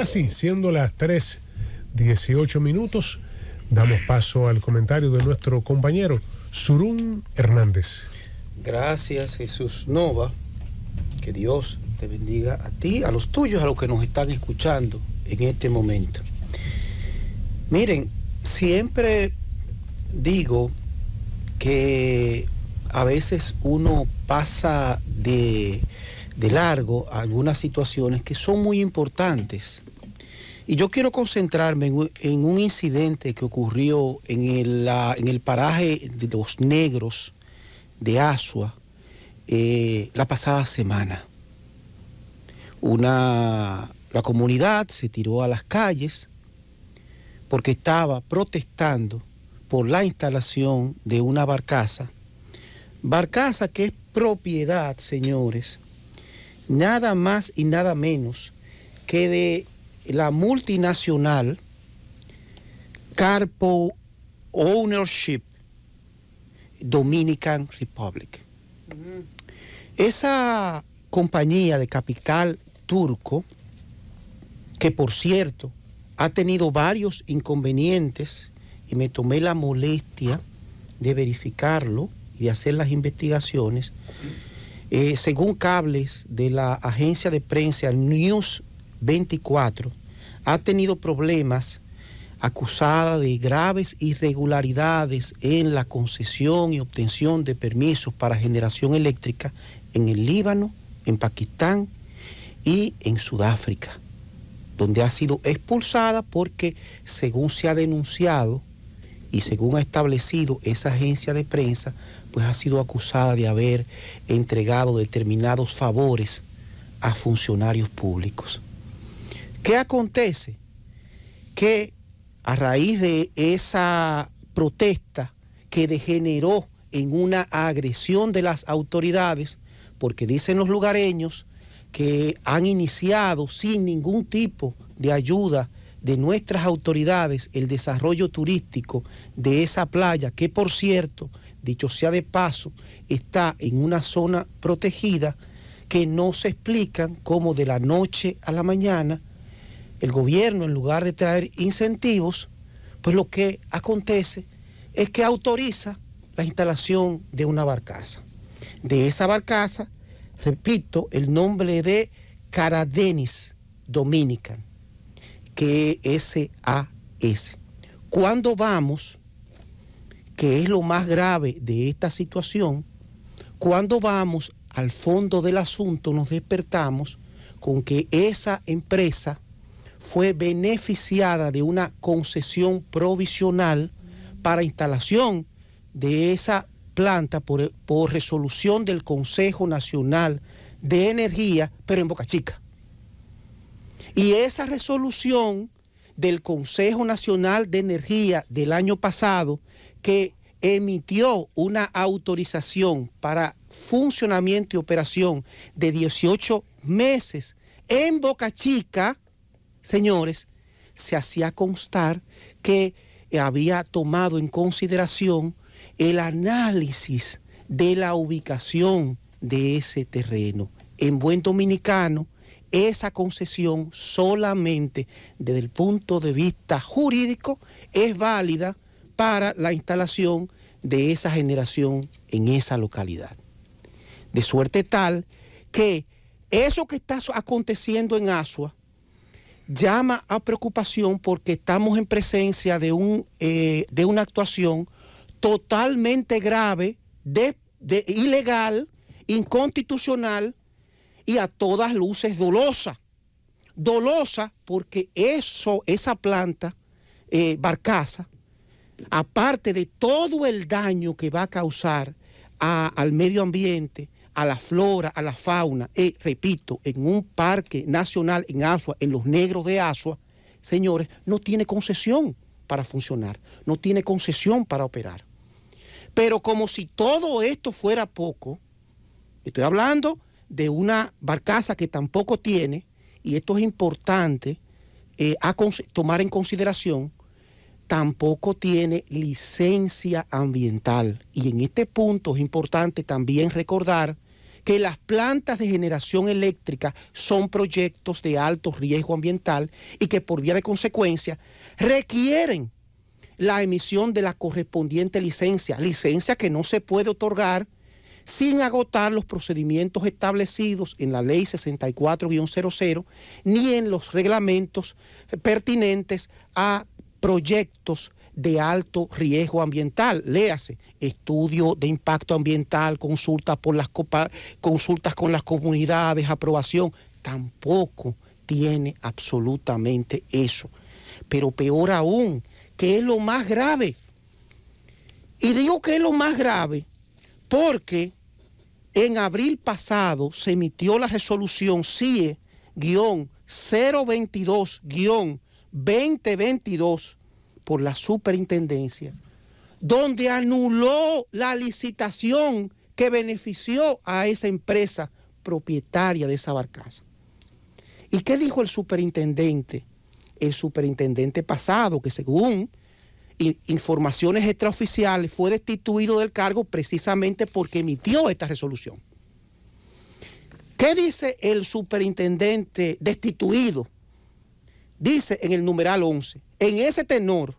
ahora sí, siendo las 3:18, damos paso al comentario de nuestro compañero Surún Hernández. Gracias, Jesús Nova. Que Dios te bendiga a ti, a los tuyos, a los que nos están escuchando en este momento. Miren, siempre digo que a veces uno pasa de largo a algunas situaciones que son muy importantes. Y yo quiero concentrarme en un incidente que ocurrió en el paraje de Los Negros de Asua la pasada semana. La comunidad se tiró a las calles porque estaba protestando por la instalación de una barcaza que es propiedad, señores, nada más y nada menos que de la multinacional Carpo Ownership Dominican Republic. Esa compañía de capital turco, que por cierto ha tenido varios inconvenientes, y me tomé la molestia de verificarlo y de hacer las investigaciones, según cables de la agencia de prensa News 24, ha tenido problemas acusada de graves irregularidades en la concesión y obtención de permisos para generación eléctrica en el Líbano, en Pakistán y en Sudáfrica, donde ha sido expulsada porque, según se ha denunciado y según ha establecido esa agencia de prensa, pues ha sido acusada de haber entregado determinados favores a funcionarios públicos. ¿Qué acontece? Que a raíz de esa protesta que degeneró en una agresión de las autoridades, porque dicen los lugareños que han iniciado sin ningún tipo de ayuda de nuestras autoridades el desarrollo turístico de esa playa, que por cierto, dicho sea de paso, está en una zona protegida, que no se explican cómo de la noche a la mañana el gobierno, en lugar de traer incentivos, pues lo que acontece es que autoriza la instalación de una barcaza. De esa barcaza, repito, el nombre de Caradenis Dominican, que es SAS. Cuando vamos, que es lo más grave de esta situación, cuando vamos al fondo del asunto, nos despertamos con que esa empresa fue beneficiada de una concesión provisional para instalación de esa planta por resolución del Consejo Nacional de Energía, pero en Boca Chica. Y esa resolución del Consejo Nacional de Energía del año pasado, que emitió una autorización para funcionamiento y operación de 18 meses en Boca Chica, señores, se hacía constar que había tomado en consideración el análisis de la ubicación de ese terreno. En buen dominicano, esa concesión solamente desde el punto de vista jurídico es válida para la instalación de esa generación en esa localidad. De suerte tal que eso que está aconteciendo en Asua llama a preocupación, porque estamos en presencia de una actuación totalmente grave, ilegal, inconstitucional y a todas luces dolosa. Dolosa porque esa planta, barcaza, aparte de todo el daño que va a causar al medio ambiente, a la flora, a la fauna, repito, en un parque nacional en Asua, en Los Negros de Asua, señores, no tiene concesión para funcionar, no tiene concesión para operar. Pero como si todo esto fuera poco, estoy hablando de una barcaza que tampoco tiene, y esto es importante tomar en consideración, tampoco tiene licencia ambiental. Y en este punto es importante también recordar que las plantas de generación eléctrica son proyectos de alto riesgo ambiental y que por vía de consecuencia requieren la emisión de la correspondiente licencia que no se puede otorgar sin agotar los procedimientos establecidos en la Ley 64-00 ni en los reglamentos pertinentes a proyectos de alto riesgo ambiental. Léase, estudio de impacto ambiental, consultas con las comunidades, aprobación. Tampoco tiene absolutamente eso. Pero peor aún, que es lo más grave. Y digo que es lo más grave porque en abril pasado se emitió la resolución CIE-022-2022 por la superintendencia, donde anuló la licitación que benefició a esa empresa propietaria de esa barcaza. ¿Y qué dijo el superintendente? El superintendente pasado, que según informaciones extraoficiales fue destituido del cargo precisamente porque emitió esta resolución. ¿Qué dice el superintendente destituido? Dice en el numeral 11, en ese tenor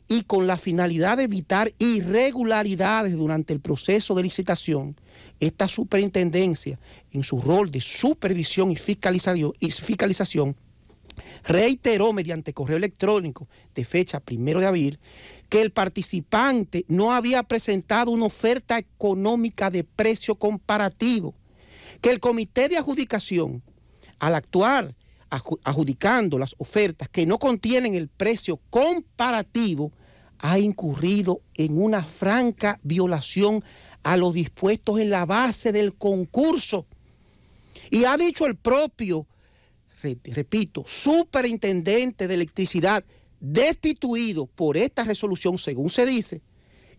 y con la finalidad de evitar irregularidades durante el proceso de licitación, esta superintendencia, en su rol de supervisión y fiscalización, reiteró mediante correo electrónico de fecha 1 de abril que el participante no había presentado una oferta económica de precio comparativo, que el comité de adjudicación, al actuar adjudicando las ofertas que no contienen el precio comparativo, ha incurrido en una franca violación a lo dispuesto en la base del concurso. Y ha dicho el propio, repito, superintendente de electricidad, destituido por esta resolución, según se dice,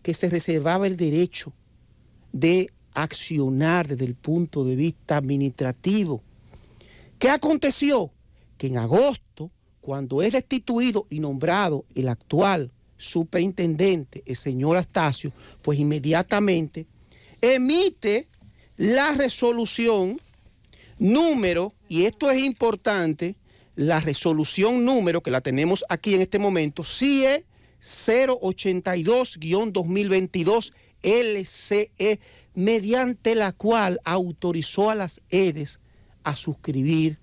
que se reservaba el derecho de accionar desde el punto de vista administrativo. ¿Qué aconteció? Que en agosto, cuando es destituido y nombrado el actual superintendente, el señor Astacio, pues inmediatamente emite la resolución número, y esto es importante, la resolución número, que la tenemos aquí en este momento, CIE 082-2022 LCE, mediante la cual autorizó a las EDES a suscribir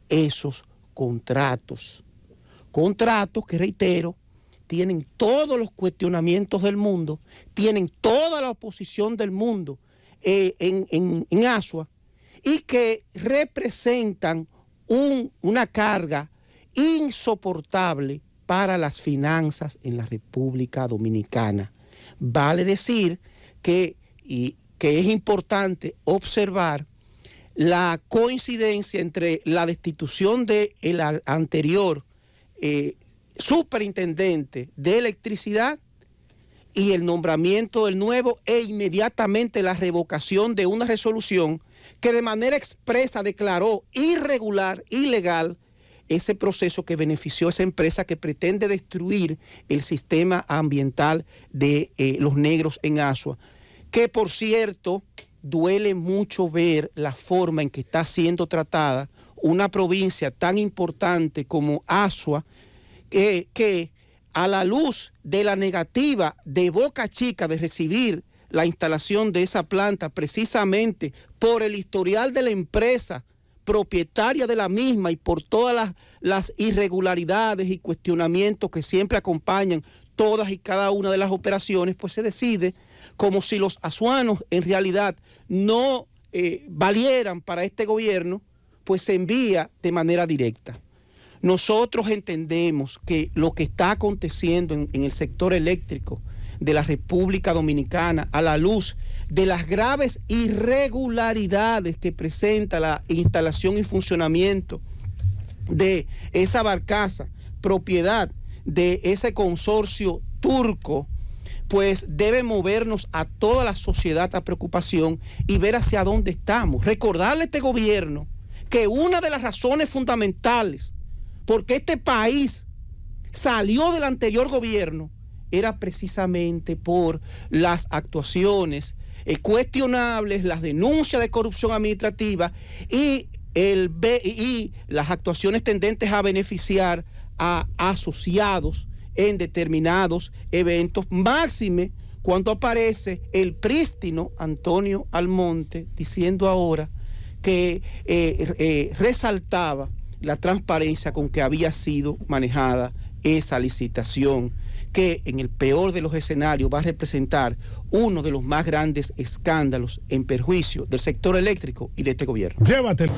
esos contratos. Contratos que, reitero, tienen todos los cuestionamientos del mundo, tienen toda la oposición del mundo en Asua, y que representan una carga insoportable para las finanzas en la República Dominicana. Vale decir que es importante observar la coincidencia entre la destitución del anterior superintendente de electricidad y el nombramiento del nuevo, e inmediatamente la revocación de una resolución que de manera expresa declaró irregular, ilegal, ese proceso que benefició a esa empresa que pretende destruir el sistema ambiental de los negros en Asua. Que, por cierto, duele mucho ver la forma en que está siendo tratada una provincia tan importante como Asua, que a la luz de la negativa de Boca Chica de recibir la instalación de esa planta, precisamente por el historial de la empresa propietaria de la misma y por todas las irregularidades y cuestionamientos que siempre acompañan todas y cada una de las operaciones, pues se decide, como si los asuanos en realidad no valieran para este gobierno, pues se envía de manera directa. Nosotros entendemos que lo que está aconteciendo en el sector eléctrico de la República Dominicana, a la luz de las graves irregularidades que presenta la instalación y funcionamiento de esa barcaza, propiedad de ese consorcio turco, pues debe movernos a toda la sociedad a preocupación y ver hacia dónde estamos. Recordarle a este gobierno que una de las razones fundamentales porque este país salió del anterior gobierno era precisamente por las actuaciones cuestionables, las denuncias de corrupción administrativa y las actuaciones tendentes a beneficiar a asociados en determinados eventos, máxime cuando aparece el prístino Antonio Almonte diciendo ahora que resaltaba la transparencia con que había sido manejada esa licitación, que en el peor de los escenarios va a representar uno de los más grandes escándalos en perjuicio del sector eléctrico y de este gobierno. Llévatelo.